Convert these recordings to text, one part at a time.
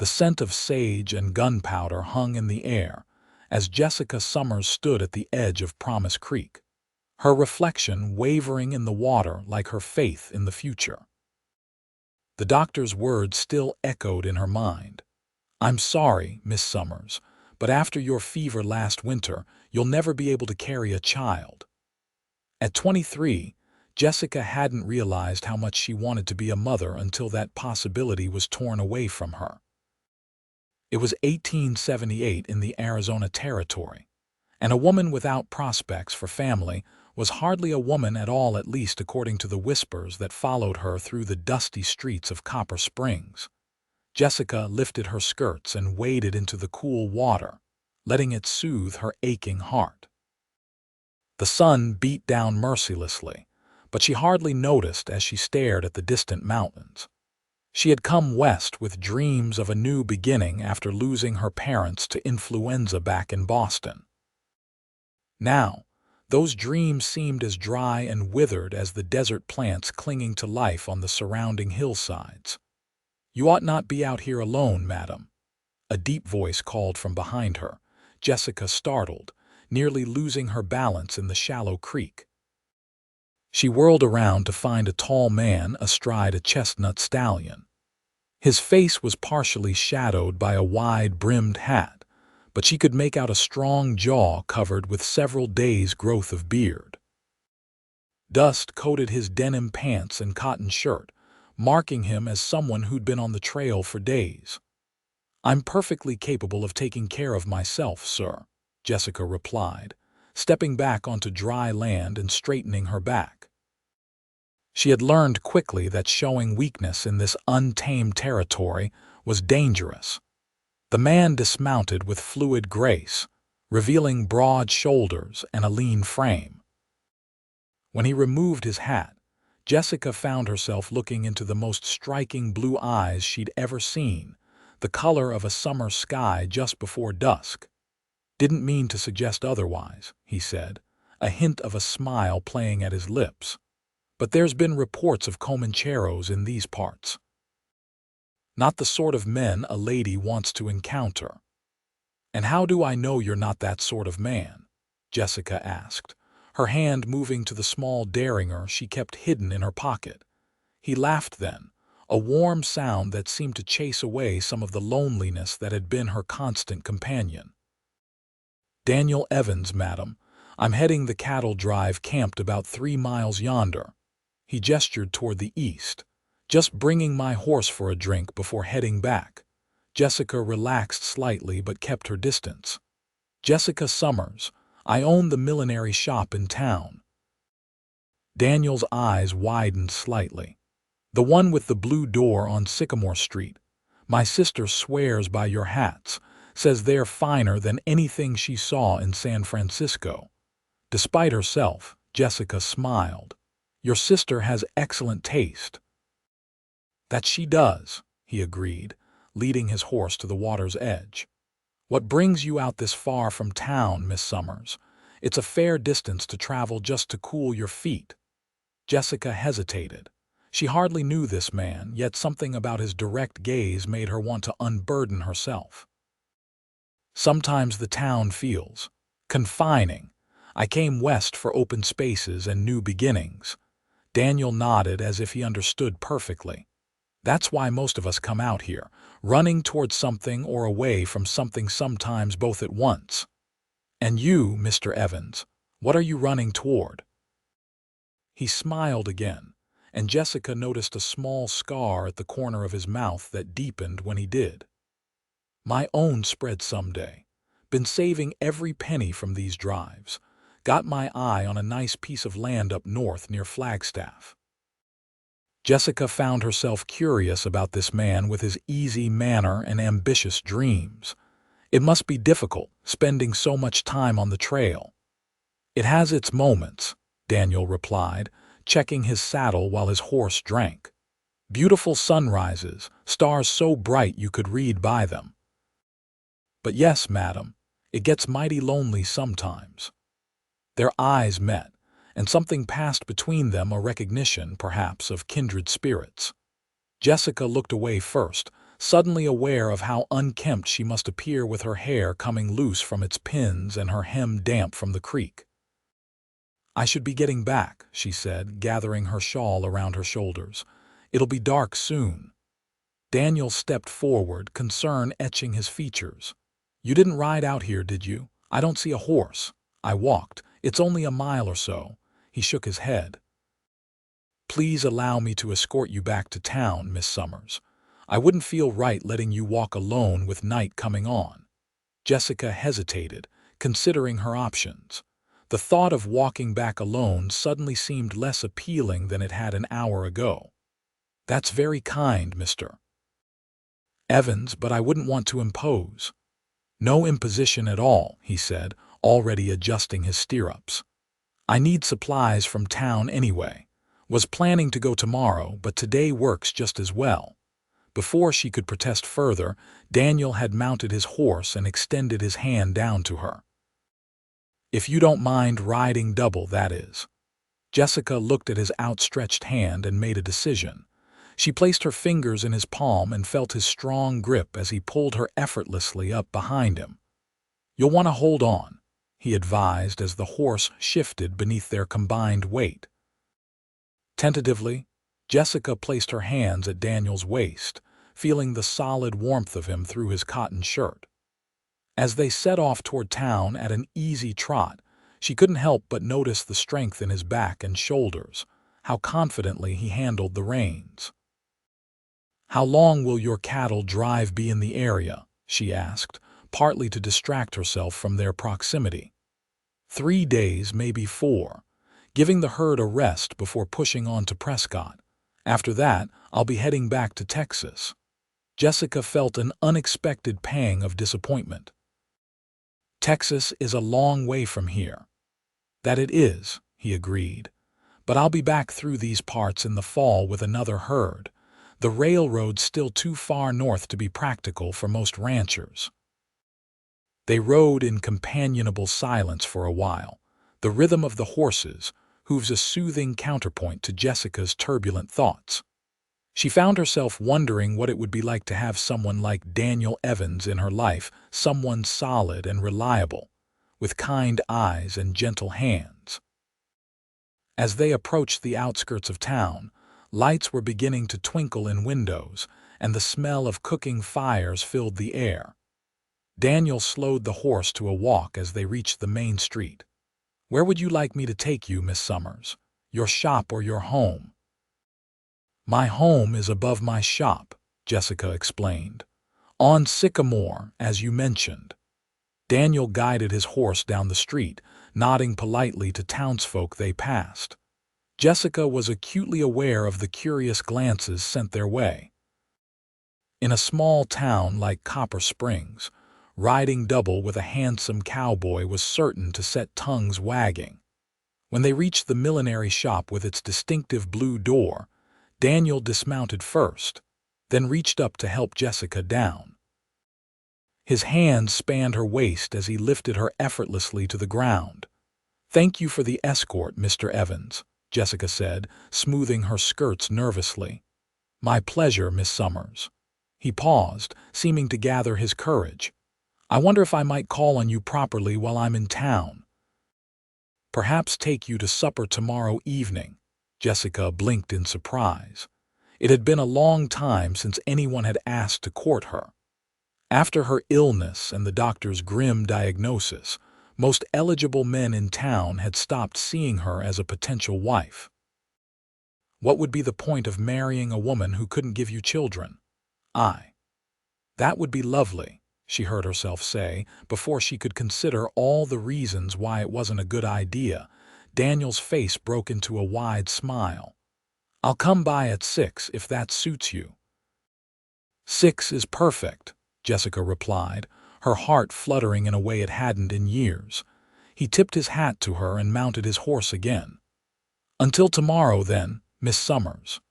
The scent of sage and gunpowder hung in the air as Jessica Summers stood at the edge of Promise Creek, her reflection wavering in the water like her faith in the future. The doctor's words still echoed in her mind. "I'm sorry, Miss Summers, but after your fever last winter, you'll never be able to carry a child." At 23, Jessica hadn't realized how much she wanted to be a mother until that possibility was torn away from her. It was 1878 in the Arizona Territory, and a woman without prospects for family was hardly a woman at all, at least according to the whispers that followed her through the dusty streets of Copper Springs. Jessica lifted her skirts and waded into the cool water, letting it soothe her aching heart. The sun beat down mercilessly, but she hardly noticed as she stared at the distant mountains. She had come west with dreams of a new beginning after losing her parents to influenza back in Boston. Now, those dreams seemed as dry and withered as the desert plants clinging to life on the surrounding hillsides. "You ought not be out here alone, madam," a deep voice called from behind her. Jessica startled, nearly losing her balance in the shallow creek. She whirled around to find a tall man astride a chestnut stallion. His face was partially shadowed by a wide-brimmed hat, but she could make out a strong jaw covered with several days' growth of beard. Dust coated his denim pants and cotton shirt, marking him as someone who'd been on the trail for days. "I'm perfectly capable of taking care of myself, sir," Jessica replied, stepping back onto dry land and straightening her back. She had learned quickly that showing weakness in this untamed territory was dangerous. The man dismounted with fluid grace, revealing broad shoulders and a lean frame. When he removed his hat, Jessica found herself looking into the most striking blue eyes she'd ever seen, the color of a summer sky just before dusk. "Didn't mean to suggest otherwise," he said, a hint of a smile playing at his lips. "But there's been reports of Comancheros in these parts. Not the sort of men a lady wants to encounter." "And how do I know you're not that sort of man?" Jessica asked, her hand moving to the small derringer she kept hidden in her pocket. He laughed then, a warm sound that seemed to chase away some of the loneliness that had been her constant companion. "Daniel Evans, madam. I'm heading the cattle drive camped about 3 miles yonder." He gestured toward the east. "Just bringing my horse for a drink before heading back." Jessica relaxed slightly but kept her distance. "Jessica Summers. I own the millinery shop in town." Daniel's eyes widened slightly. "The one with the blue door on Sycamore Street. My sister swears by your hats, says they're finer than anything she saw in San Francisco." Despite herself, Jessica smiled. "Your sister has excellent taste." "That she does," he agreed, leading his horse to the water's edge. "What brings you out this far from town, Miss Summers? It's a fair distance to travel just to cool your feet." Jessica hesitated. She hardly knew this man, yet something about his direct gaze made her want to unburden herself. "Sometimes the town feels confining. I came west for open spaces and new beginnings." Daniel nodded as if he understood perfectly. "That's why most of us come out here, running towards something or away from something, sometimes both at once." "And you, Mr. Evans, what are you running toward?" He smiled again, and Jessica noticed a small scar at the corner of his mouth that deepened when he did. "My own spread someday. Been saving every penny from these drives. Got my eye on a nice piece of land up north near Flagstaff." Jessica found herself curious about this man with his easy manner and ambitious dreams. It must be difficult, spending so much time on the trail. "It has its moments," Daniel replied, checking his saddle while his horse drank. "Beautiful sunrises, stars so bright you could read by them. But yes, madam, it gets mighty lonely sometimes." Their eyes met, and something passed between them, a recognition, perhaps, of kindred spirits. Jessica looked away first, suddenly aware of how unkempt she must appear with her hair coming loose from its pins and her hem damp from the creek. "I should be getting back," she said, gathering her shawl around her shoulders. "It'll be dark soon." Daniel stepped forward, concern etching his features. "You didn't ride out here, did you? I don't see a horse." "I walked. It's only a mile or so." He shook his head. "Please allow me to escort you back to town, Miss Summers. I wouldn't feel right letting you walk alone with night coming on." Jessica hesitated, considering her options. The thought of walking back alone suddenly seemed less appealing than it had an hour ago. "That's very kind, Mr. Evans, but I wouldn't want to impose." "No imposition at all," he said, already adjusting his stirrups. "I need supplies from town anyway. Was planning to go tomorrow, but today works just as well." Before she could protest further, Daniel had mounted his horse and extended his hand down to her. "If you don't mind riding double, that is." Jessica looked at his outstretched hand and made a decision. She placed her fingers in his palm and felt his strong grip as he pulled her effortlessly up behind him. "You'll want to hold on," he advised as the horse shifted beneath their combined weight. Tentatively, Jessica placed her hands at Daniel's waist, feeling the solid warmth of him through his cotton shirt. As they set off toward town at an easy trot, she couldn't help but notice the strength in his back and shoulders, how confidently he handled the reins. "How long will your cattle drive be in the area?" she asked, partly to distract herself from their proximity. 3 days, maybe 4, giving the herd a rest before pushing on to Prescott. After that, I'll be heading back to Texas." Jessica felt an unexpected pang of disappointment. "Texas is a long way from here." "That it is," he agreed. "But I'll be back through these parts in the fall with another herd. The railroad's still too far north to be practical for most ranchers." They rode in companionable silence for a while, the rhythm of the horses' hooves a soothing counterpoint to Jessica's turbulent thoughts. She found herself wondering what it would be like to have someone like Daniel Evans in her life, someone solid and reliable, with kind eyes and gentle hands. As they approached the outskirts of town, lights were beginning to twinkle in windows, and the smell of cooking fires filled the air. Daniel slowed the horse to a walk as they reached the main street. "Where would you like me to take you, Miss Summers? Your shop or your home?" "My home is above my shop," Jessica explained. "On Sycamore, as you mentioned." Daniel guided his horse down the street, nodding politely to townsfolk they passed. Jessica was acutely aware of the curious glances sent their way. In a small town like Copper Springs, riding double with a handsome cowboy was certain to set tongues wagging. When they reached the millinery shop with its distinctive blue door, Daniel dismounted first, then reached up to help Jessica down. His hands spanned her waist as he lifted her effortlessly to the ground. "Thank you for the escort, Mr. Evans," Jessica said, smoothing her skirts nervously. "My pleasure, Miss Summers." He paused, seeming to gather his courage. "I wonder if I might call on you properly while I'm in town." "Perhaps take you to supper tomorrow evening." Jessica blinked in surprise. It had been a long time since anyone had asked to court her. After her illness and the doctor's grim diagnosis, most eligible men in town had stopped seeing her as a potential wife. What would be the point of marrying a woman who couldn't give you children? That would be lovely, she heard herself say, before she could consider all the reasons why it wasn't a good idea. Daniel's face broke into a wide smile. "I'll come by at 6 if that suits you." "6 is perfect," Jessica replied, her heart fluttering in a way it hadn't in years. He tipped his hat to her and mounted his horse again. "Until tomorrow, then, Miss Summers."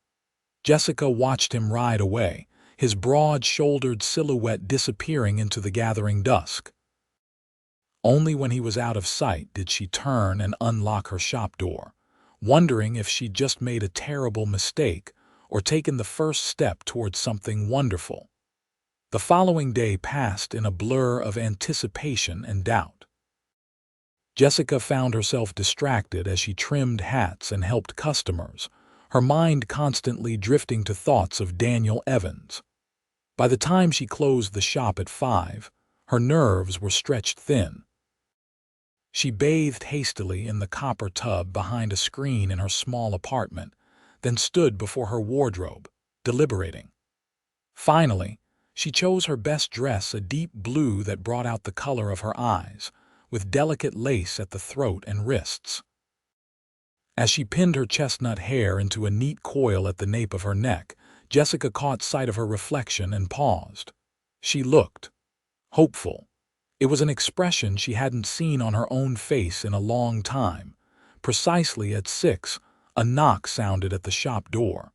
Jessica watched him ride away, his broad-shouldered silhouette disappearing into the gathering dusk. Only when he was out of sight did she turn and unlock her shop door, wondering if she'd just made a terrible mistake or taken the first step towards something wonderful. The following day passed in a blur of anticipation and doubt. Jessica found herself distracted as she trimmed hats and helped customers, her mind constantly drifting to thoughts of Daniel Evans. By the time she closed the shop at 5, her nerves were stretched thin. She bathed hastily in the copper tub behind a screen in her small apartment, then stood before her wardrobe, deliberating. Finally, she chose her best dress, a deep blue that brought out the color of her eyes, with delicate lace at the throat and wrists. As she pinned her chestnut hair into a neat coil at the nape of her neck, Jessica caught sight of her reflection and paused. She looked hopeful. It was an expression she hadn't seen on her own face in a long time. Precisely at 6, a knock sounded at the shop door.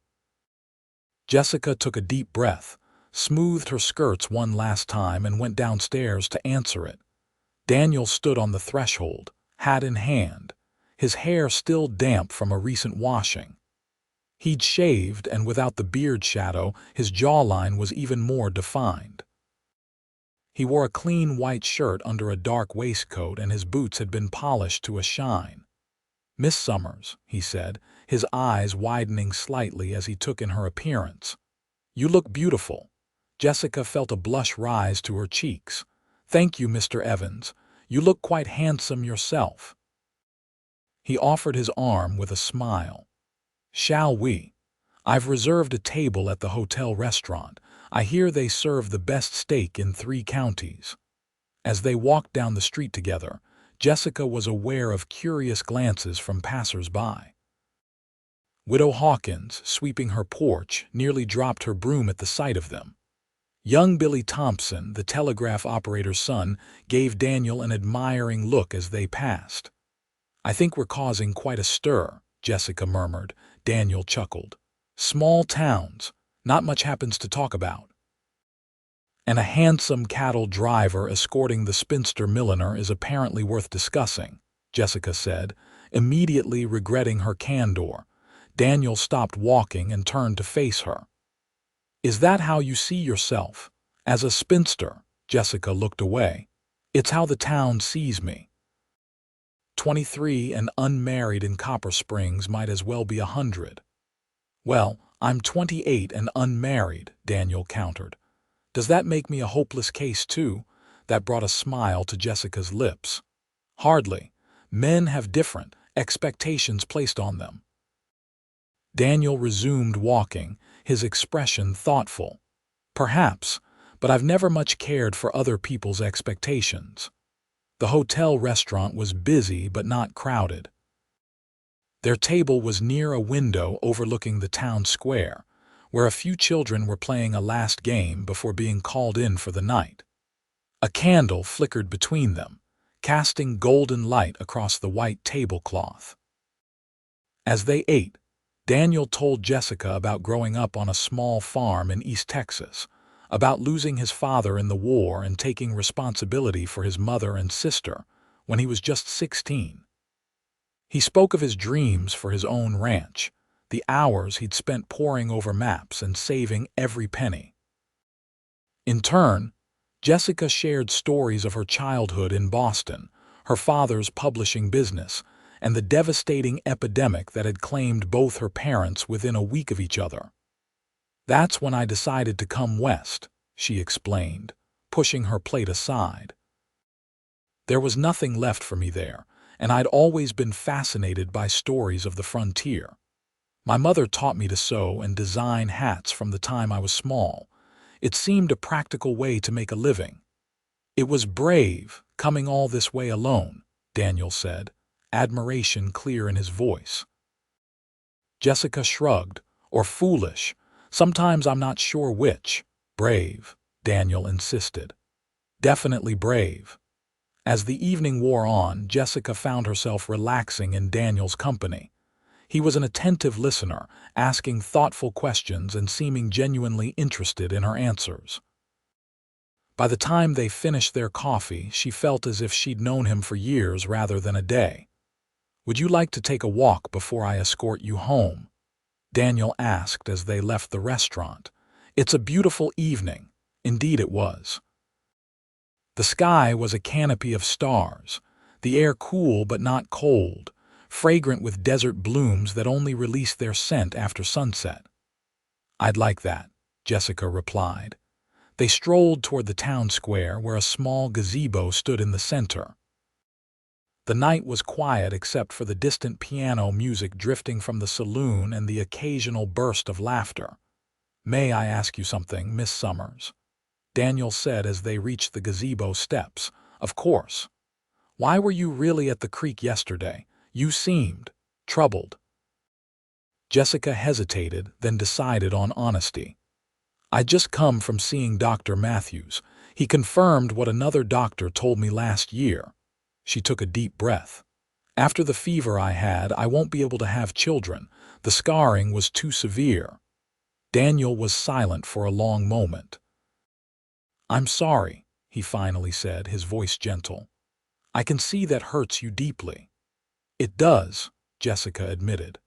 Jessica took a deep breath, smoothed her skirts one last time, and went downstairs to answer it. Daniel stood on the threshold, hat in hand, his hair still damp from a recent washing. He'd shaved, and without the beard shadow, his jawline was even more defined. He wore a clean white shirt under a dark waistcoat, and his boots had been polished to a shine. "Miss Summers," he said, his eyes widening slightly as he took in her appearance. "You look beautiful." Jessica felt a blush rise to her cheeks. "Thank you, Mr. Evans. You look quite handsome yourself." He offered his arm with a smile. "Shall we? I've reserved a table at the hotel restaurant. I hear they serve the best steak in 3 counties. As they walked down the street together, Jessica was aware of curious glances from passers-by. Widow Hawkins, sweeping her porch, nearly dropped her broom at the sight of them. Young Billy Thompson, the telegraph operator's son, gave Daniel an admiring look as they passed. "I think we're causing quite a stir," Jessica murmured. Daniel chuckled. "Small towns, not much happens to talk about." "And a handsome cattle driver escorting the spinster milliner is apparently worth discussing," Jessica said, immediately regretting her candor. Daniel stopped walking and turned to face her. "Is that how you see yourself? As a spinster?" Jessica looked away. "It's how the town sees me." 23 and unmarried in Copper Springs might as well be 100. "Well, I'm 28 and unmarried," Daniel countered. "Does that make me a hopeless case too?" That brought a smile to Jessica's lips. "Hardly. Men have different expectations placed on them." Daniel resumed walking, his expression thoughtful. "Perhaps, but I've never much cared for other people's expectations." The hotel restaurant was busy but not crowded. Their table was near a window overlooking the town square, where a few children were playing a last game before being called in for the night. A candle flickered between them, casting golden light across the white tablecloth. As they ate, Daniel told Jessica about growing up on a small farm in East Texas, about losing his father in the war and taking responsibility for his mother and sister when he was just 16. He spoke of his dreams for his own ranch, the hours he'd spent poring over maps and saving every penny. In turn, Jessica shared stories of her childhood in Boston, her father's publishing business, and the devastating epidemic that had claimed both her parents within a week of each other. "That's when I decided to come west," she explained, pushing her plate aside. "There was nothing left for me there, and I'd always been fascinated by stories of the frontier. My mother taught me to sew and design hats from the time I was small. It seemed a practical way to make a living." "It was brave, coming all this way alone," Daniel said, admiration clear in his voice. Jessica shrugged. "Or foolish. Sometimes I'm not sure which." "Brave," Daniel insisted. "Definitely brave." As the evening wore on, Jessica found herself relaxing in Daniel's company. He was an attentive listener, asking thoughtful questions and seeming genuinely interested in her answers. By the time they finished their coffee, she felt as if she'd known him for years rather than a day. "Would you like to take a walk before I escort you home?" Daniel asked as they left the restaurant. "It's a beautiful evening. Indeed it was. The sky was a canopy of stars, the air cool but not cold, fragrant with desert blooms that only released their scent after sunset. "I'd like that," Jessica replied. They strolled toward the town square where a small gazebo stood in the center. The night was quiet except for the distant piano music drifting from the saloon and the occasional burst of laughter. "May I ask you something, Miss Summers?" Daniel said as they reached the gazebo steps. "Of course. Why were you really at the creek yesterday? You seemed troubled." Jessica hesitated, then decided on honesty. "I'd just come from seeing Dr. Matthews. He confirmed what another doctor told me last year." She took a deep breath. "After the fever I had, I won't be able to have children. The scarring was too severe." Daniel was silent for a long moment. "I'm sorry," he finally said, his voice gentle. "I can see that hurts you deeply." "It does," Jessica admitted.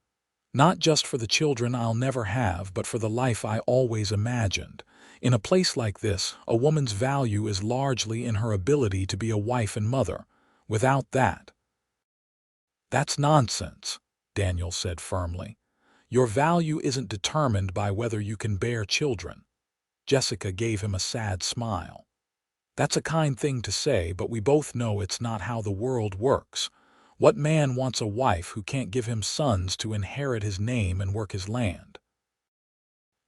"Not just for the children I'll never have, but for the life I always imagined. In a place like this, a woman's value is largely in her ability to be a wife and mother. Without that—" "That's nonsense," Daniel said firmly. "Your value isn't determined by whether you can bear children." Jessica gave him a sad smile. "That's a kind thing to say, but we both know it's not how the world works. What man wants a wife who can't give him sons to inherit his name and work his land?"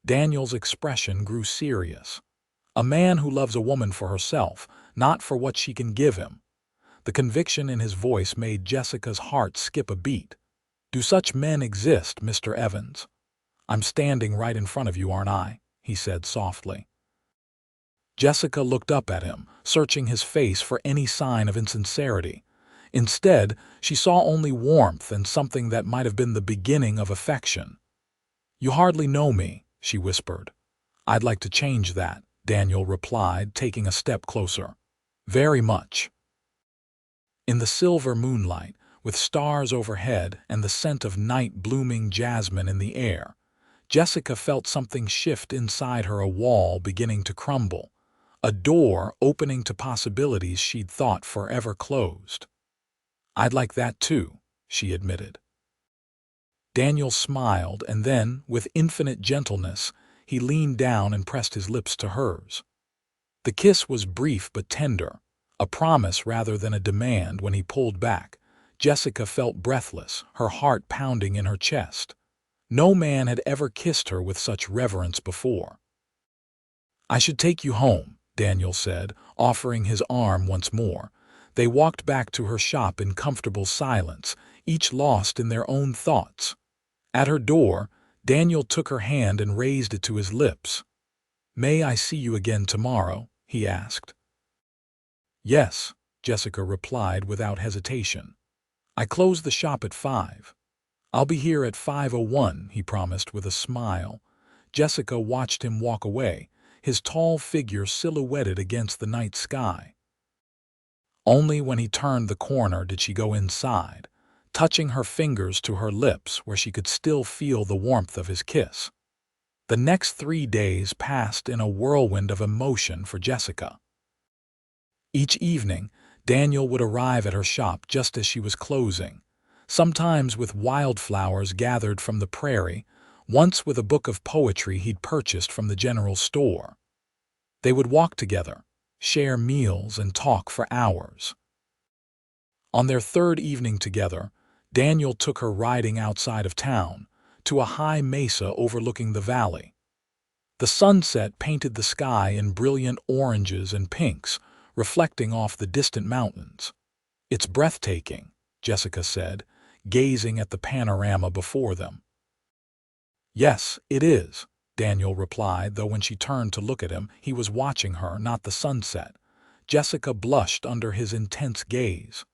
Daniel's expression grew serious. "A man who loves a woman for herself, not for what she can give him." The conviction in his voice made Jessica's heart skip a beat. "Do such men exist, Mr. Evans?" "I'm standing right in front of you, aren't I?" he said softly. Jessica looked up at him, searching his face for any sign of insincerity. Instead, she saw only warmth and something that might have been the beginning of affection. "You hardly know me," she whispered. "I'd like to change that," Daniel replied, taking a step closer. "Very much." In the silver moonlight, with stars overhead and the scent of night-blooming jasmine in the air, Jessica felt something shift inside her, a wall beginning to crumble, a door opening to possibilities she'd thought forever closed. "I'd like that too," she admitted. Daniel smiled, and then, with infinite gentleness, he leaned down and pressed his lips to hers. The kiss was brief but tender, a promise rather than a demand. When he pulled back, Jessica felt breathless, her heart pounding in her chest. No man had ever kissed her with such reverence before. "I should take you home," Daniel said, offering his arm once more. They walked back to her shop in comfortable silence, each lost in their own thoughts. At her door, Daniel took her hand and raised it to his lips. "May I see you again tomorrow?" he asked. "Yes," Jessica replied without hesitation. "I close the shop at 5. "I'll be here at 5:01, he promised with a smile. Jessica watched him walk away, his tall figure silhouetted against the night sky. Only when he turned the corner did she go inside, touching her fingers to her lips where she could still feel the warmth of his kiss. The next 3 days passed in a whirlwind of emotion for Jessica. Each evening, Daniel would arrive at her shop just as she was closing, sometimes with wildflowers gathered from the prairie, once with a book of poetry he'd purchased from the general store. They would walk together, share meals, and talk for hours. On their 3rd evening together, Daniel took her riding outside of town, to a high mesa overlooking the valley. The sunset painted the sky in brilliant oranges and pinks, reflecting off the distant mountains. "It's breathtaking," Jessica said, gazing at the panorama before them. "Yes, it is," Daniel replied, though when she turned to look at him, he was watching her, not the sunset. Jessica blushed under his intense gaze.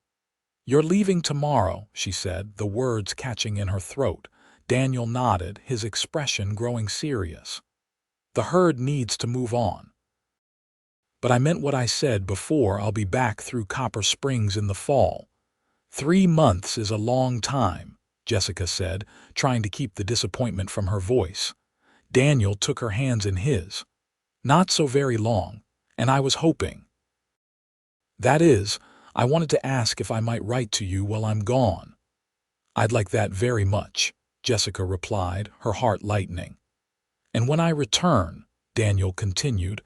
"You're leaving tomorrow," she said, the words catching in her throat. Daniel nodded, his expression growing serious. "The herd needs to move on." "But I meant what I said before. I'll be back through Copper Springs in the fall." 3 months is a long time," Jessica said, trying to keep the disappointment from her voice. Daniel took her hands in his. Not so very long, and I was hoping. That is, I wanted to ask if I might write to you while I'm gone. I'd like that very much, Jessica replied, her heart lightening. And when I return, Daniel continued,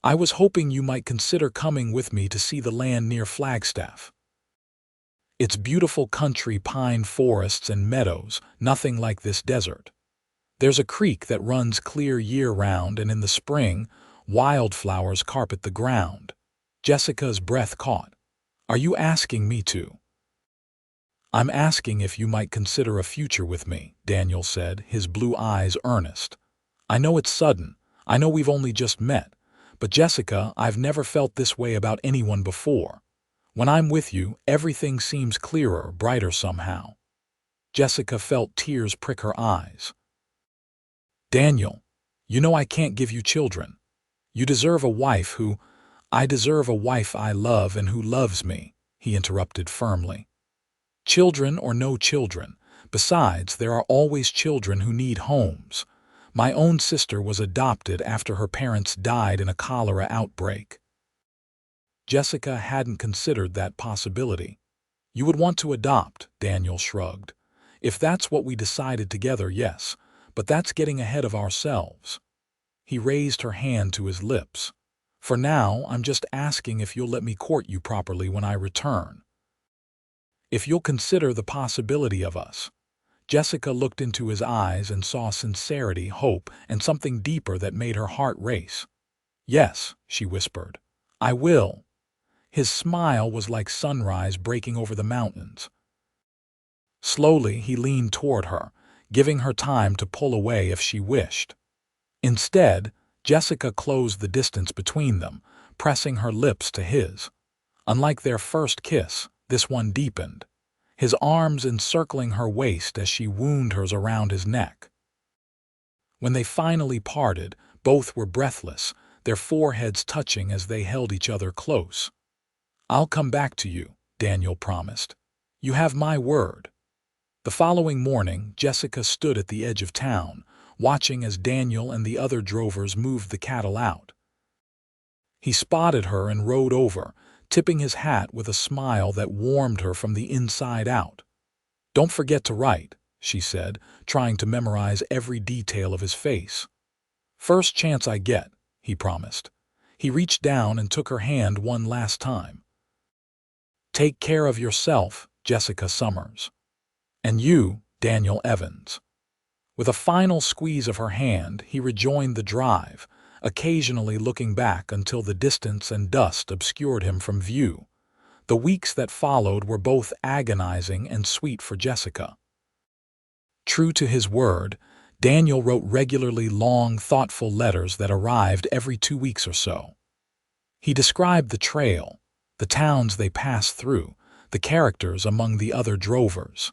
I was hoping you might consider coming with me to see the land near Flagstaff. It's beautiful country, pine forests and meadows, nothing like this desert. There's a creek that runs clear year-round, and in the spring, wildflowers carpet the ground. Jessica's breath caught. Are you asking me to? I'm asking if you might consider a future with me, Daniel said, his blue eyes earnest. I know it's sudden. I know we've only just met. But Jessica, I've never felt this way about anyone before. When I'm with you, everything seems clearer, brighter somehow. Jessica felt tears prick her eyes. Daniel, you know I can't give you children. You deserve a wife who— I deserve a wife I love and who loves me, he interrupted firmly. Children or no children, besides, there are always children who need homes. My own sister was adopted after her parents died in a cholera outbreak. Jessica hadn't considered that possibility. You would want to adopt, Daniel shrugged. If that's what we decided together, yes, but that's getting ahead of ourselves. He raised her hand to his lips. For now, I'm just asking if you'll let me court you properly when I return. If you'll consider the possibility of us. Jessica looked into his eyes and saw sincerity, hope, and something deeper that made her heart race. Yes, she whispered. I will. His smile was like sunrise breaking over the mountains. Slowly, he leaned toward her, giving her time to pull away if she wished. Instead, Jessica closed the distance between them, pressing her lips to his. Unlike their first kiss, this one deepened, his arms encircling her waist as she wound hers around his neck. When they finally parted, both were breathless, their foreheads touching as they held each other close. I'll come back to you, Daniel promised. You have my word. The following morning, Jessica stood at the edge of town, watching as Daniel and the other drovers moved the cattle out. He spotted her and rode over, tipping his hat with a smile that warmed her from the inside out. Don't forget to write, she said, trying to memorize every detail of his face. First chance I get, he promised. He reached down and took her hand one last time. Take care of yourself, Jessica Summers. And you, Daniel Evans. With a final squeeze of her hand, he rejoined the drive, occasionally looking back until the distance and dust obscured him from view. The weeks that followed were both agonizing and sweet for Jessica. True to his word, Daniel wrote regularly long, thoughtful letters that arrived every 2 weeks or so. He described the trail, the towns they passed through, the characters among the other drovers.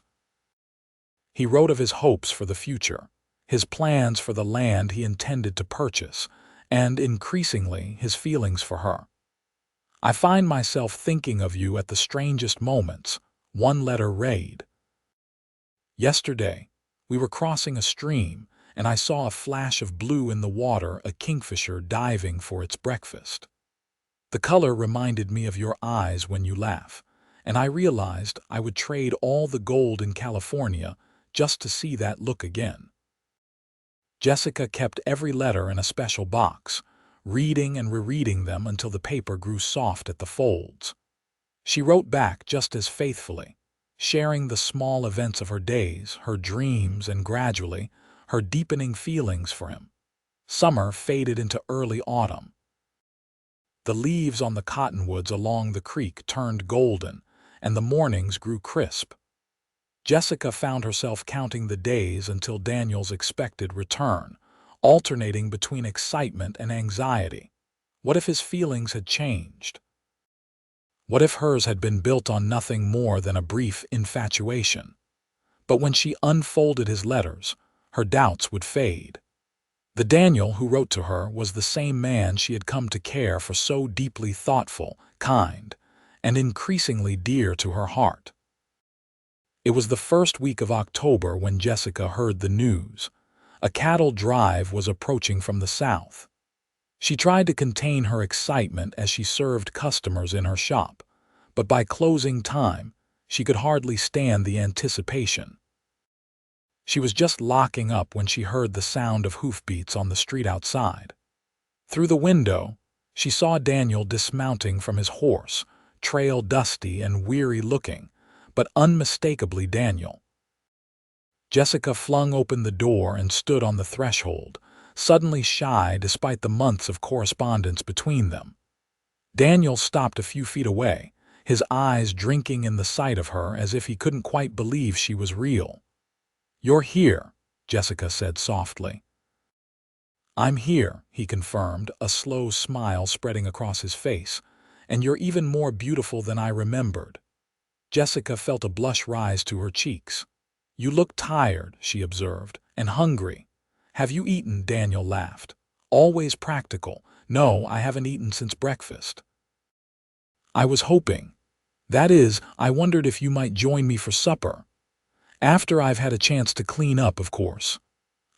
He wrote of his hopes for the future, his plans for the land he intended to purchase, and, increasingly, his feelings for her. I find myself thinking of you at the strangest moments, one letter read. Yesterday, we were crossing a stream, and I saw a flash of blue in the water, a kingfisher diving for its breakfast. The color reminded me of your eyes when you laugh, and I realized I would trade all the gold in California just to see that look again. Jessica kept every letter in a special box, reading and rereading them until the paper grew soft at the folds. She wrote back just as faithfully, sharing the small events of her days, her dreams, and gradually, her deepening feelings for him. Summer faded into early autumn. The leaves on the cottonwoods along the creek turned golden, and the mornings grew crisp. Jessica found herself counting the days until Daniel's expected return, alternating between excitement and anxiety. What if his feelings had changed? What if hers had been built on nothing more than a brief infatuation? But when she unfolded his letters, her doubts would fade. The Daniel who wrote to her was the same man she had come to care for, so deeply thoughtful, kind, and increasingly dear to her heart. It was the first week of October when Jessica heard the news. A cattle drive was approaching from the south. She tried to contain her excitement as she served customers in her shop, but by closing time, she could hardly stand the anticipation. She was just locking up when she heard the sound of hoofbeats on the street outside. Through the window, she saw Daniel dismounting from his horse, trail dusty and weary-looking, but unmistakably Daniel. Jessica flung open the door and stood on the threshold, suddenly shy despite the months of correspondence between them. Daniel stopped a few feet away, his eyes drinking in the sight of her as if he couldn't quite believe she was real. "You're here," Jessica said softly. "I'm here," he confirmed, a slow smile spreading across his face, "and you're even more beautiful than I remembered." Jessica felt a blush rise to her cheeks. "You look tired," she observed, "and hungry." "Have you eaten?" Daniel laughed. "Always practical. No, I haven't eaten since breakfast." "I was hoping. That is, I wondered if you might join me for supper. After I've had a chance to clean up, of course."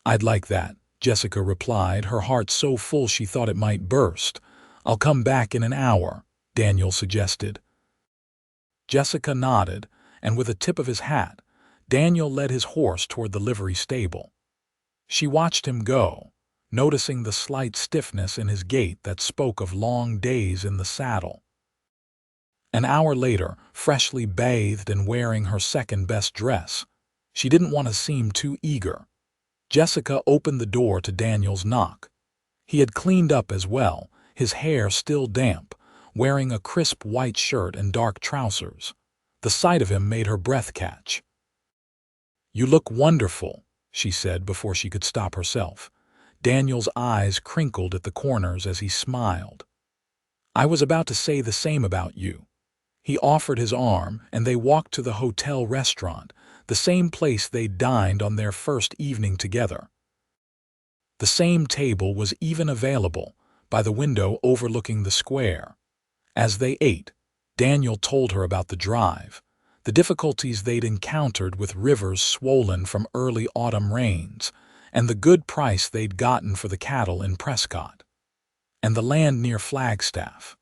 "I'd like that," Jessica replied, her heart so full she thought it might burst. "I'll come back in an hour," Daniel suggested. Jessica nodded, and with a tip of his hat, Daniel led his horse toward the livery stable. She watched him go, noticing the slight stiffness in his gait that spoke of long days in the saddle. An hour later, freshly bathed and wearing her second-best dress, she didn't want to seem too eager. Jessica opened the door to Daniel's knock. He had cleaned up as well, his hair still damp, wearing a crisp white shirt and dark trousers. The sight of him made her breath catch. "You look wonderful," she said before she could stop herself. Daniel's eyes crinkled at the corners as he smiled. "I was about to say the same about you." He offered his arm, and they walked to the hotel restaurant, the same place they'd dined on their first evening together. The same table was even available, by the window overlooking the square. As they ate, Daniel told her about the drive, the difficulties they'd encountered with rivers swollen from early autumn rains, and the good price they'd gotten for the cattle in Prescott, and the land near Flagstaff.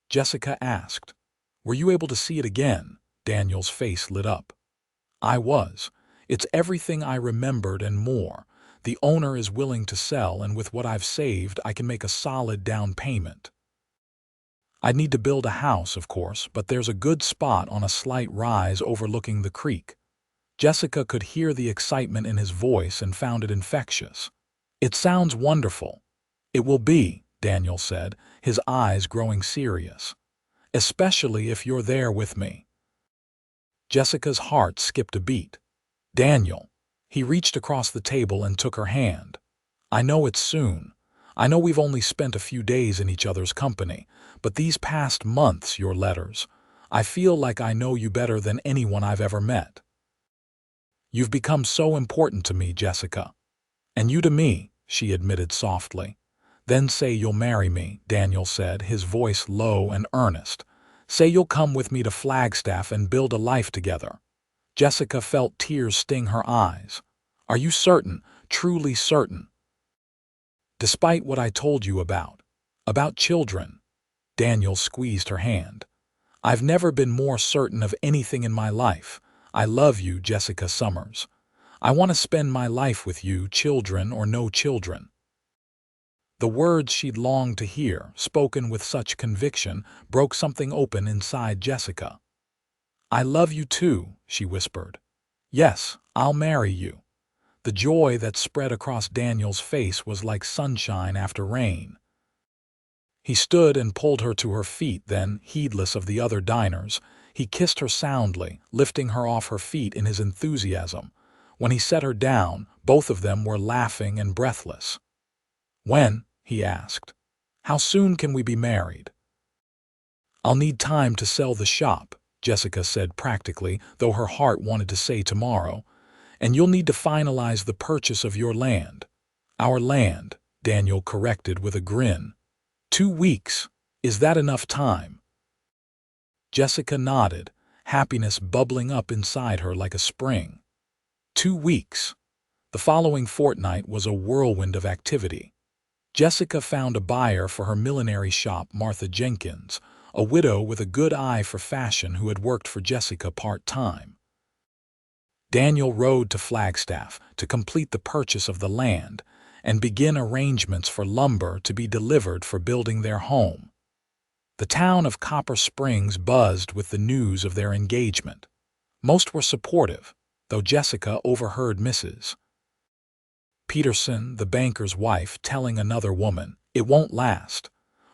Jessica asked, "Were you able to see it again?" Daniel's face lit up. "I was. It's everything I remembered and more. The owner is willing to sell, and with what I've saved, I can make a solid down payment. I'd need to build a house, of course, but there's a good spot on a slight rise overlooking the creek." Jessica could hear the excitement in his voice and found it infectious. "It sounds wonderful." "It will be," Daniel said, his eyes growing serious. "Especially if you're there with me." Jessica's heart skipped a beat. "Daniel." He reached across the table and took her hand. "I know it's soon. I know we've only spent a few days in each other's company, but these past months, your letters, I feel like I know you better than anyone I've ever met. You've become so important to me, Jessica." "And you to me," she admitted softly. "Then say you'll marry me," Daniel said, his voice low and earnest. "Say you'll come with me to Flagstaff and build a life together." Jessica felt tears sting her eyes. "Are you certain, truly certain?" "Despite what I told you about children," Daniel squeezed her hand. "I've never been more certain of anything in my life. I love you, Jessica Summers. I want to spend my life with you, children or no children." The words she'd longed to hear, spoken with such conviction, broke something open inside Jessica. "I love you too," she whispered. "Yes, I'll marry you." The joy that spread across Daniel's face was like sunshine after rain. He stood and pulled her to her feet, then, heedless of the other diners, he kissed her soundly, lifting her off her feet in his enthusiasm. When he set her down, both of them were laughing and breathless. "When?" he asked. "How soon can we be married?" "I'll need time to sell the shop," Jessica said practically, though her heart wanted to say tomorrow. "And you'll need to finalize the purchase of your land." "Our land," Daniel corrected with a grin. 2 weeks. Is that enough time?" Jessica nodded, happiness bubbling up inside her like a spring. 2 weeks. The following fortnight was a whirlwind of activity. Jessica found a buyer for her millinery shop, Martha Jenkins, a widow with a good eye for fashion who had worked for Jessica part-time. Daniel rode to Flagstaff to complete the purchase of the land and begin arrangements for lumber to be delivered for building their home. The town of Copper Springs buzzed with the news of their engagement. Most were supportive, though Jessica overheard Mrs. Peterson, the banker's wife, telling another woman, "It won't last.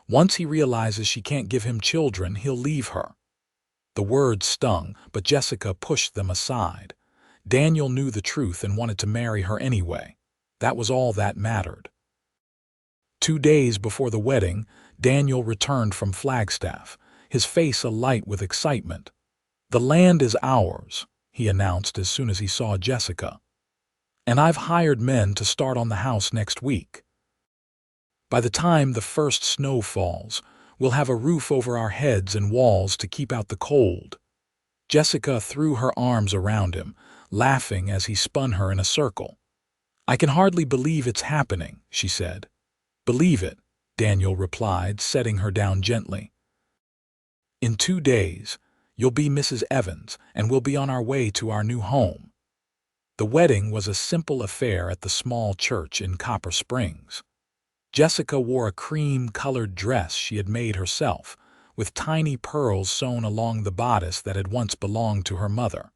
Once he realizes she can't give him children, he'll leave her." The words stung, but Jessica pushed them aside. Daniel knew the truth and wanted to marry her anyway. That was all that mattered. 2 days before the wedding, Daniel returned from Flagstaff, his face alight with excitement. "The land is ours," he announced as soon as he saw Jessica. "And I've hired men to start on the house next week. By the time the first snow falls, we'll have a roof over our heads and walls to keep out the cold." Jessica threw her arms around him, laughing as he spun her in a circle. "I can hardly believe it's happening," she said. "Believe it," Daniel replied, setting her down gently. "In 2 days, you'll be Mrs. Evans, and we'll be on our way to our new home." The wedding was a simple affair at the small church in Copper Springs. Jessica wore a cream-colored dress she had made herself, with tiny pearls sewn along the bodice that had once belonged to her mother.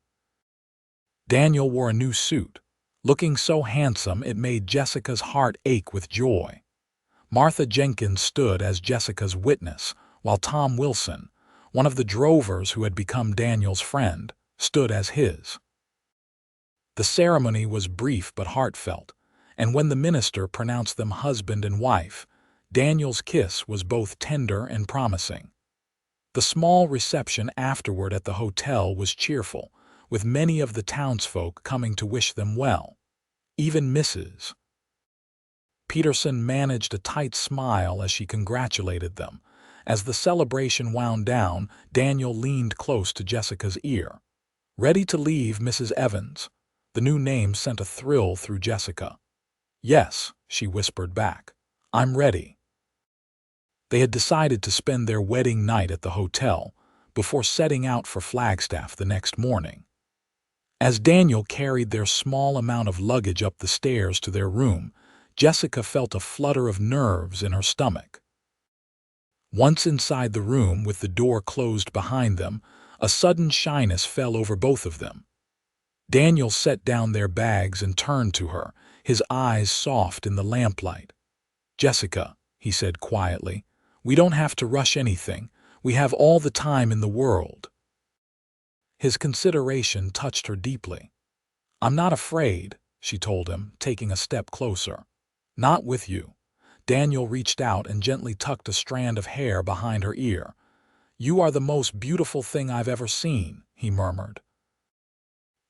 Daniel wore a new suit, looking so handsome it made Jessica's heart ache with joy. Martha Jenkins stood as Jessica's witness, while Tom Wilson, one of the drovers who had become Daniel's friend, stood as his. The ceremony was brief but heartfelt, and when the minister pronounced them husband and wife, Daniel's kiss was both tender and promising. The small reception afterward at the hotel was cheerful, with many of the townsfolk coming to wish them well. Even Mrs. Peterson managed a tight smile as she congratulated them. As the celebration wound down, Daniel leaned close to Jessica's ear. "Ready to leave, Mrs. Evans?" The new name sent a thrill through Jessica. "Yes," she whispered back. "I'm ready." They had decided to spend their wedding night at the hotel before setting out for Flagstaff the next morning. As Daniel carried their small amount of luggage up the stairs to their room, Jessica felt a flutter of nerves in her stomach. Once inside the room with the door closed behind them, a sudden shyness fell over both of them. Daniel set down their bags and turned to her, his eyes soft in the lamplight. "Jessica," he said quietly, "we don't have to rush anything. We have all the time in the world." His consideration touched her deeply. "I'm not afraid," she told him, taking a step closer. "Not with you." Daniel reached out and gently tucked a strand of hair behind her ear. "You are the most beautiful thing I've ever seen," he murmured.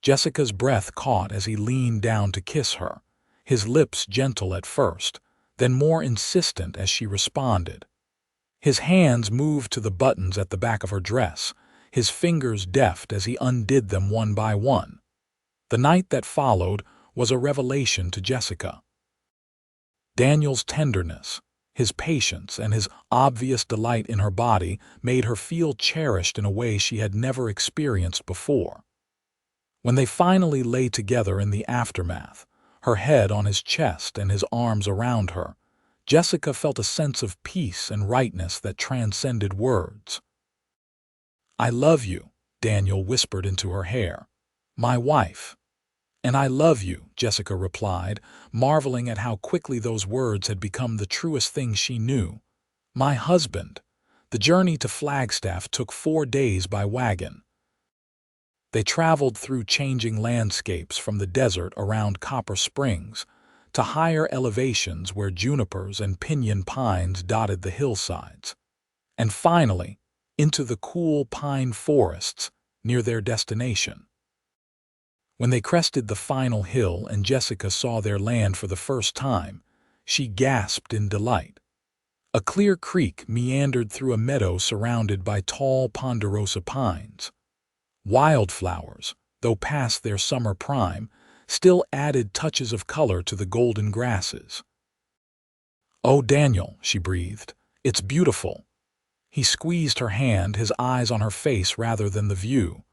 Jessica's breath caught as he leaned down to kiss her, his lips gentle at first, then more insistent as she responded. His hands moved to the buttons at the back of her dress, his fingers deft as he undid them one by one. The night that followed was a revelation to Jessica. Daniel's tenderness, his patience, and his obvious delight in her body made her feel cherished in a way she had never experienced before. When they finally lay together in the aftermath, her head on his chest and his arms around her, Jessica felt a sense of peace and rightness that transcended words. "I love you," Daniel whispered into her hair. "My wife." "And I love you," Jessica replied, marveling at how quickly those words had become the truest thing she knew. "My husband." The journey to Flagstaff took 4 days by wagon. They traveled through changing landscapes from the desert around Copper Springs to higher elevations where junipers and pinyon pines dotted the hillsides, and finally into the cool pine forests near their destination. When they crested the final hill and Jessica saw their land for the first time, she gasped in delight. A clear creek meandered through a meadow surrounded by tall ponderosa pines. Wildflowers, though past their summer prime, still added touches of color to the golden grasses. "Oh, Daniel," she breathed, "it's beautiful." He squeezed her hand, his eyes on her face rather than the view.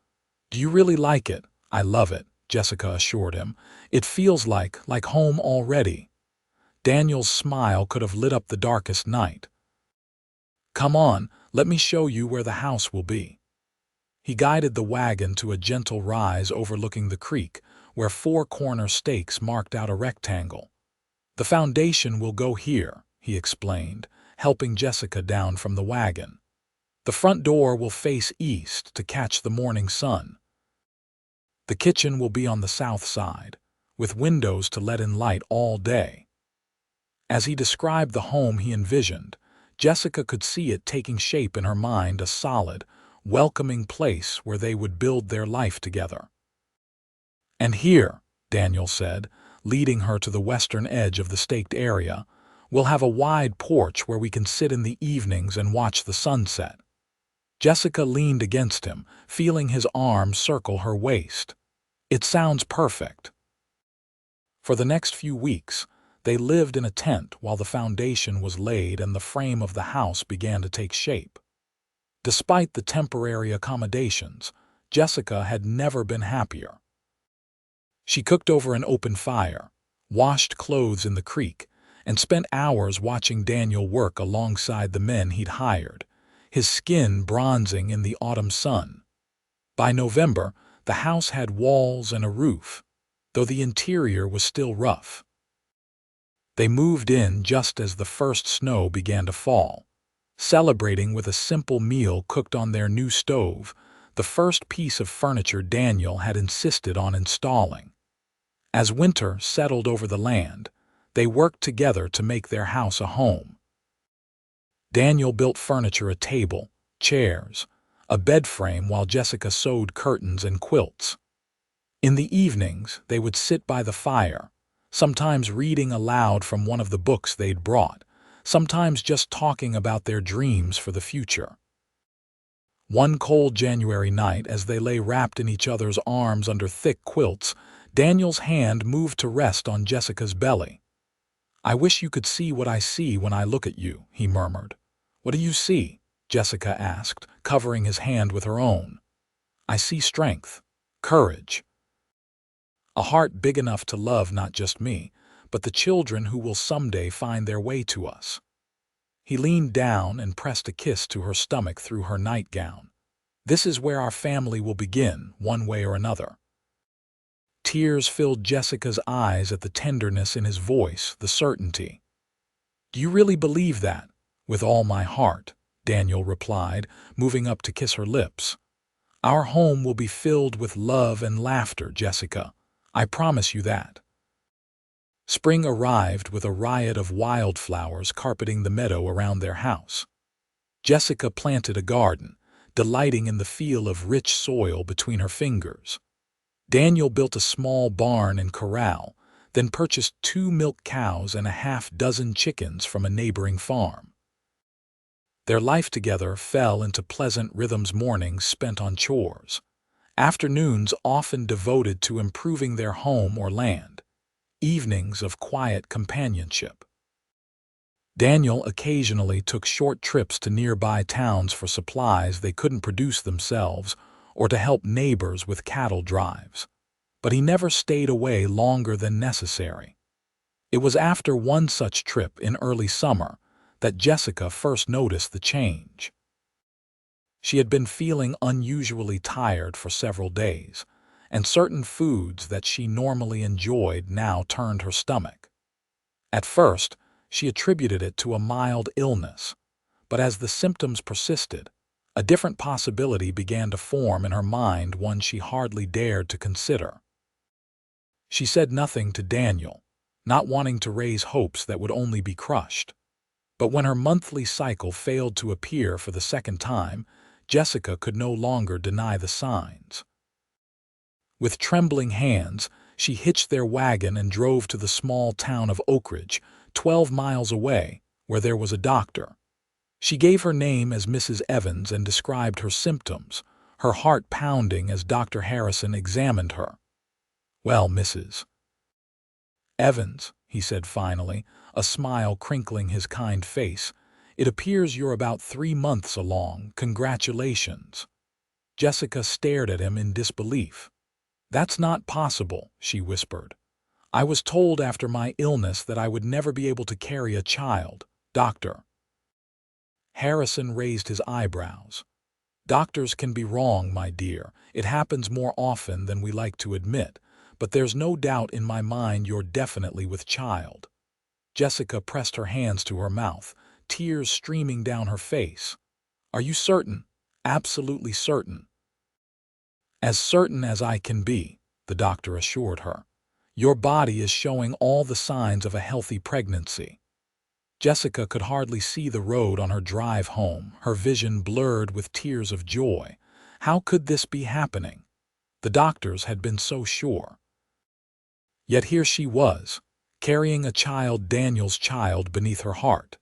"Do you really like it?" "I love it," Jessica assured him. "It feels like home already." Daniel's smile could have lit up the darkest night. "Come on, let me show you where the house will be." He guided the wagon to a gentle rise overlooking the creek, where four corner stakes marked out a rectangle. "The foundation will go here," he explained, helping Jessica down from the wagon. "The front door will face east to catch the morning sun. The kitchen will be on the south side, with windows to let in light all day." As he described the home he envisioned, Jessica could see it taking shape in her mind, a solid, welcoming place where they would build their life together. "And here," Daniel said, leading her to the western edge of the staked area, "we'll have a wide porch where we can sit in the evenings and watch the sunset." Jessica leaned against him, feeling his arm circle her waist. "It sounds perfect." For the next few weeks, they lived in a tent while the foundation was laid and the frame of the house began to take shape. Despite the temporary accommodations, Jessica had never been happier. She cooked over an open fire, washed clothes in the creek, and spent hours watching Daniel work alongside the men he'd hired, his skin bronzing in the autumn sun. By November, the house had walls and a roof, though the interior was still rough. They moved in just as the first snow began to fall, celebrating with a simple meal cooked on their new stove, the first piece of furniture Daniel had insisted on installing. As winter settled over the land, they worked together to make their house a home. Daniel built furniture, a table, chairs, a bed frame, while Jessica sewed curtains and quilts. In the evenings, they would sit by the fire, sometimes reading aloud from one of the books they'd brought, sometimes just talking about their dreams for the future. One cold January night, as they lay wrapped in each other's arms under thick quilts, Daniel's hand moved to rest on Jessica's belly. "I wish you could see what I see when I look at you," he murmured. "What do you see?" Jessica asked, covering his hand with her own. "I see strength, courage. A heart big enough to love not just me, but the children who will someday find their way to us." He leaned down and pressed a kiss to her stomach through her nightgown. "This is where our family will begin, one way or another." Tears filled Jessica's eyes at the tenderness in his voice, the certainty. "Do you really believe that?" "With all my heart," Daniel replied, moving up to kiss her lips. "Our home will be filled with love and laughter, Jessica. I promise you that." Spring arrived with a riot of wildflowers carpeting the meadow around their house. Jessica planted a garden, delighting in the feel of rich soil between her fingers. Daniel built a small barn and corral, then purchased 2 milk cows and a half-dozen chickens from a neighboring farm. Their life together fell into pleasant rhythms, mornings spent on chores, afternoons often devoted to improving their home or land, evenings of quiet companionship. Daniel occasionally took short trips to nearby towns for supplies they couldn't produce themselves or to help neighbors with cattle drives, but he never stayed away longer than necessary. It was after one such trip in early summer that Jessica first noticed the change. She had been feeling unusually tired for several days, and certain foods that she normally enjoyed now turned her stomach. At first, she attributed it to a mild illness, but as the symptoms persisted, a different possibility began to form in her mind, one she hardly dared to consider. She said nothing to Daniel, not wanting to raise hopes that would only be crushed. But when her monthly cycle failed to appear for the second time, Jessica could no longer deny the signs. With trembling hands, she hitched their wagon and drove to the small town of Oak Ridge, 12 miles away, where there was a doctor. She gave her name as Mrs. Evans and described her symptoms, her heart pounding as Dr. Harrison examined her. "Well, Mrs. Evans," he said finally, a smile crinkling his kind face. "It appears you're about 3 months along. Congratulations." Jessica stared at him in disbelief. "That's not possible," she whispered. "I was told after my illness that I would never be able to carry a child, Doctor." Harrison raised his eyebrows. "Doctors can be wrong, my dear. It happens more often than we like to admit, but there's no doubt in my mind you're definitely with child." Jessica pressed her hands to her mouth, tears streaming down her face. "Are you certain? Absolutely certain?" "As certain as I can be," the doctor assured her. "Your body is showing all the signs of a healthy pregnancy." Jessica could hardly see the road on her drive home, her vision blurred with tears of joy. How could this be happening? The doctors had been so sure. Yet here she was, carrying a child, Daniel's child, beneath her heart.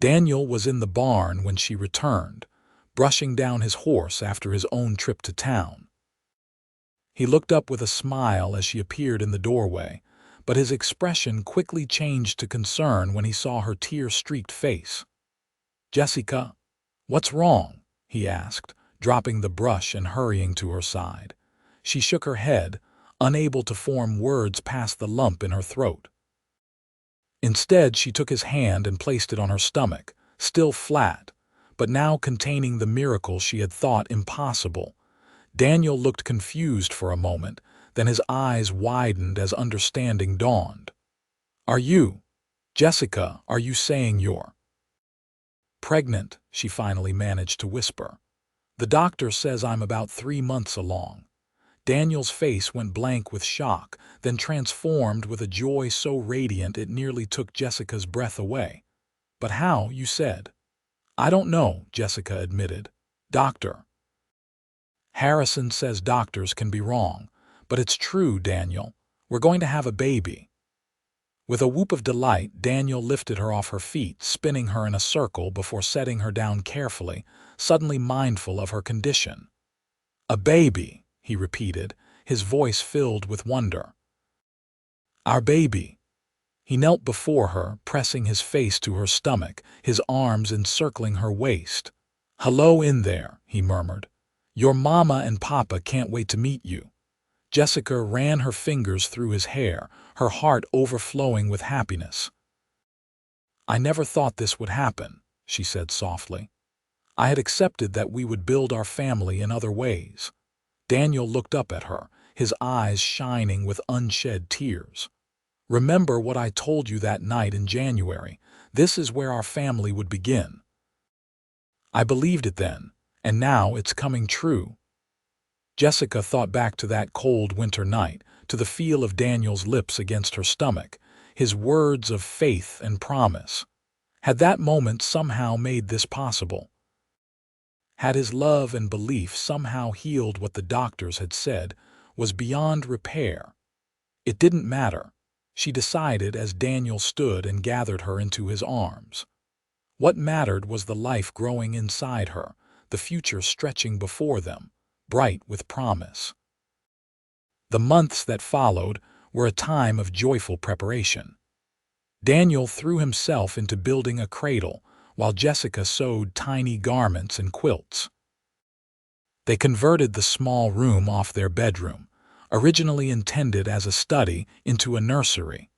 Daniel was in the barn when she returned, brushing down his horse after his own trip to town. He looked up with a smile as she appeared in the doorway, but his expression quickly changed to concern when he saw her tear-streaked face. "Jessica, what's wrong?" he asked, dropping the brush and hurrying to her side. She shook her head, unable to form words past the lump in her throat. Instead, she took his hand and placed it on her stomach, still flat, but now containing the miracle she had thought impossible. Daniel looked confused for a moment, then his eyes widened as understanding dawned. Jessica, are you saying you're pregnant?" she finally managed to whisper. "The doctor says I'm about 3 months along." Daniel's face went blank with shock, then transformed with a joy so radiant it nearly took Jessica's breath away. "But how, you said?" "I don't know," Jessica admitted. "Doctor Harrison says doctors can be wrong, but it's true, Daniel. We're going to have a baby." With a whoop of delight, Daniel lifted her off her feet, spinning her in a circle before setting her down carefully, suddenly mindful of her condition. "A baby," he repeated, his voice filled with wonder. "Our baby." He knelt before her, pressing his face to her stomach, his arms encircling her waist. "Hello in there," he murmured. "Your mama and papa can't wait to meet you." Jessica ran her fingers through his hair, her heart overflowing with happiness. "I never thought this would happen," she said softly. "I had accepted that we would build our family in other ways." Daniel looked up at her, his eyes shining with unshed tears. "Remember what I told you that night in January. This is where our family would begin." "I believed it then, and now it's coming true." Jessica thought back to that cold winter night, to the feel of Daniel's lips against her stomach, his words of faith and promise. Had that moment somehow made this possible? Had his love and belief somehow healed what the doctors had said was beyond repair? It didn't matter, she decided as Daniel stood and gathered her into his arms. What mattered was the life growing inside her, the future stretching before them, bright with promise. The months that followed were a time of joyful preparation. Daniel threw himself into building a cradle, while Jessica sewed tiny garments and quilts. They converted the small room off their bedroom, originally intended as a study, into a nursery,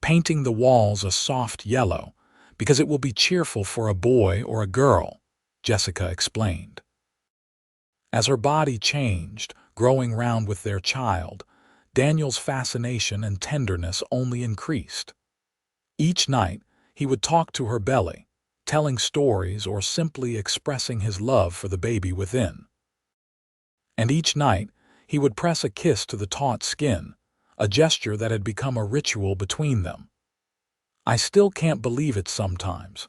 painting the walls a soft yellow, because it will be cheerful for a boy or a girl, Jessica explained. As her body changed, growing round with their child, Daniel's fascination and tenderness only increased. Each night, he would talk to her belly, telling stories or simply expressing his love for the baby within. And each night, he would press a kiss to the taut skin, a gesture that had become a ritual between them. "I still can't believe it sometimes,"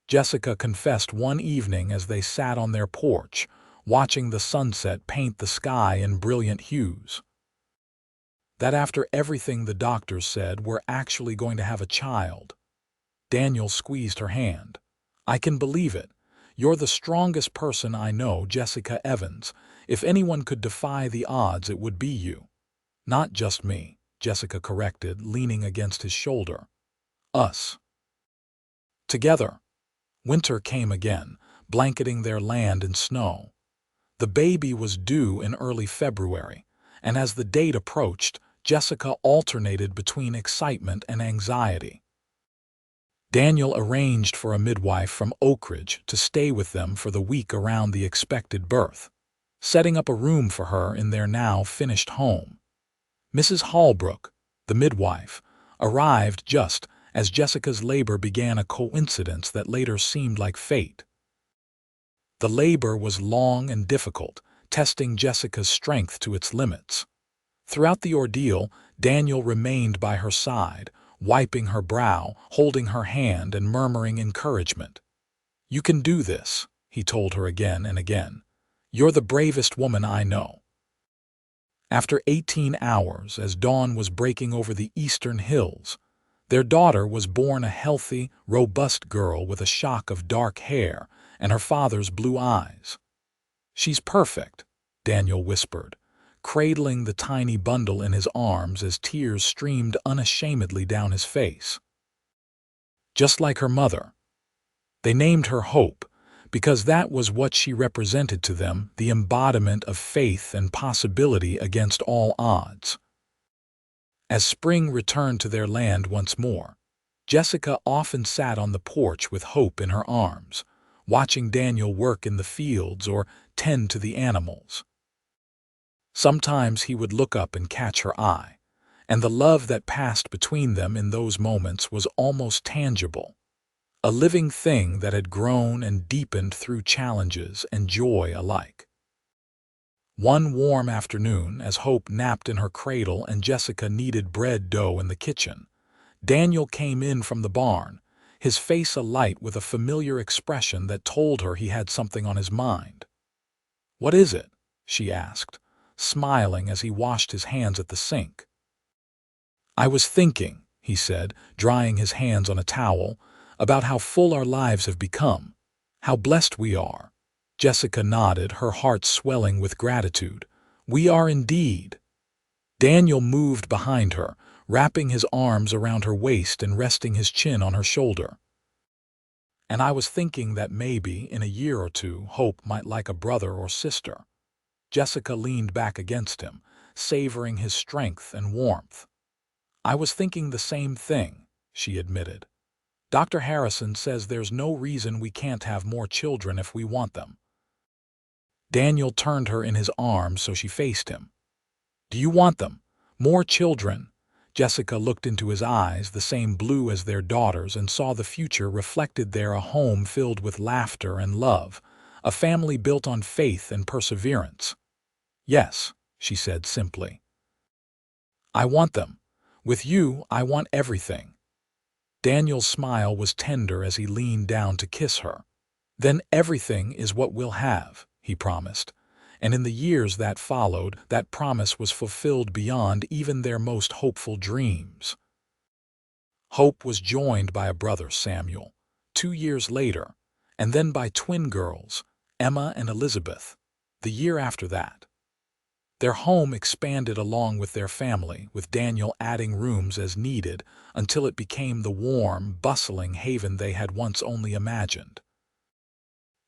Jessica confessed one evening as they sat on their porch, watching the sunset paint the sky in brilliant hues. "That after everything the doctors said, we're actually going to have a child." Daniel squeezed her hand. "I can believe it. You're the strongest person I know, Jessica Evans. If anyone could defy the odds, it would be you." "Not just me," Jessica corrected, leaning against his shoulder. "Us." Together, winter came again, blanketing their land in snow. The baby was due in early February, and as the date approached, Jessica alternated between excitement and anxiety. Daniel arranged for a midwife from Oak Ridge to stay with them for the week around the expected birth, setting up a room for her in their now finished home. Mrs. Hallbrook, the midwife, arrived just as Jessica's labor began, a coincidence that later seemed like fate. The labor was long and difficult, testing Jessica's strength to its limits. Throughout the ordeal, Daniel remained by her side, wiping her brow, holding her hand, and murmuring encouragement. "You can do this," he told her again and again. "You're the bravest woman I know." After 18 hours, as dawn was breaking over the eastern hills, their daughter was born, a healthy, robust girl with a shock of dark hair and her father's blue eyes. "She's perfect," Daniel whispered, cradling the tiny bundle in his arms as tears streamed unashamedly down his face. Just like her mother. They named her Hope, because that was what she represented to them, the embodiment of faith and possibility against all odds. As spring returned to their land once more, Jessica often sat on the porch with Hope in her arms, watching Daniel work in the fields or tend to the animals. Sometimes he would look up and catch her eye, and the love that passed between them in those moments was almost tangible, a living thing that had grown and deepened through challenges and joy alike. One warm afternoon, as Hope napped in her cradle and Jessica kneaded bread dough in the kitchen, Daniel came in from the barn, his face alight with a familiar expression that told her he had something on his mind. "What is it?" she asked, smiling as he washed his hands at the sink. "I was thinking," he said, drying his hands on a towel, "about how full our lives have become, how blessed we are." Jessica nodded, her heart swelling with gratitude. "We are indeed." Daniel moved behind her, wrapping his arms around her waist and resting his chin on her shoulder. "And I was thinking that maybe, in a year or two, Hope might like a brother or sister." Jessica leaned back against him, savoring his strength and warmth. "I was thinking the same thing," she admitted. "Dr. Harrison says there's no reason we can't have more children if we want them." Daniel turned her in his arms so she faced him. "Do you want them? More children?" Jessica looked into his eyes, the same blue as their daughter's, and saw the future reflected there, a home filled with laughter and love, a family built on faith and perseverance. "Yes," she said simply. "I want them. With you, I want everything." Daniel's smile was tender as he leaned down to kiss her. "Then everything is what we'll have," he promised. And in the years that followed, that promise was fulfilled beyond even their most hopeful dreams. Hope was joined by a brother, Samuel, 2 years later, and then by twin girls, Emma and Elizabeth, the year after that. Their home expanded along with their family, with Daniel adding rooms as needed until it became the warm, bustling haven they had once only imagined.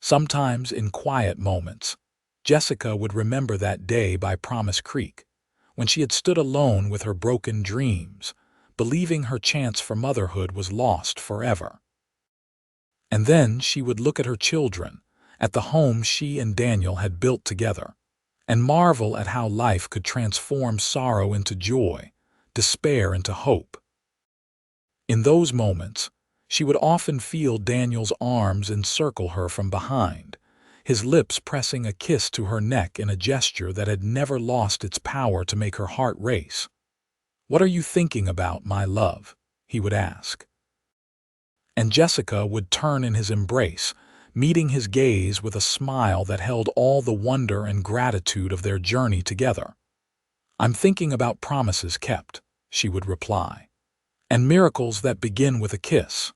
Sometimes, in quiet moments, Jessica would remember that day by Promise Creek, when she had stood alone with her broken dreams, believing her chance for motherhood was lost forever. And then she would look at her children, at the home she and Daniel had built together, and marvel at how life could transform sorrow into joy, despair into hope. In those moments, she would often feel Daniel's arms encircle her from behind, his lips pressing a kiss to her neck in a gesture that had never lost its power to make her heart race. "What are you thinking about, my love?" he would ask. And Jessica would turn in his embrace, meeting his gaze with a smile that held all the wonder and gratitude of their journey together. "I'm thinking about promises kept," she would reply, "and miracles that begin with a kiss."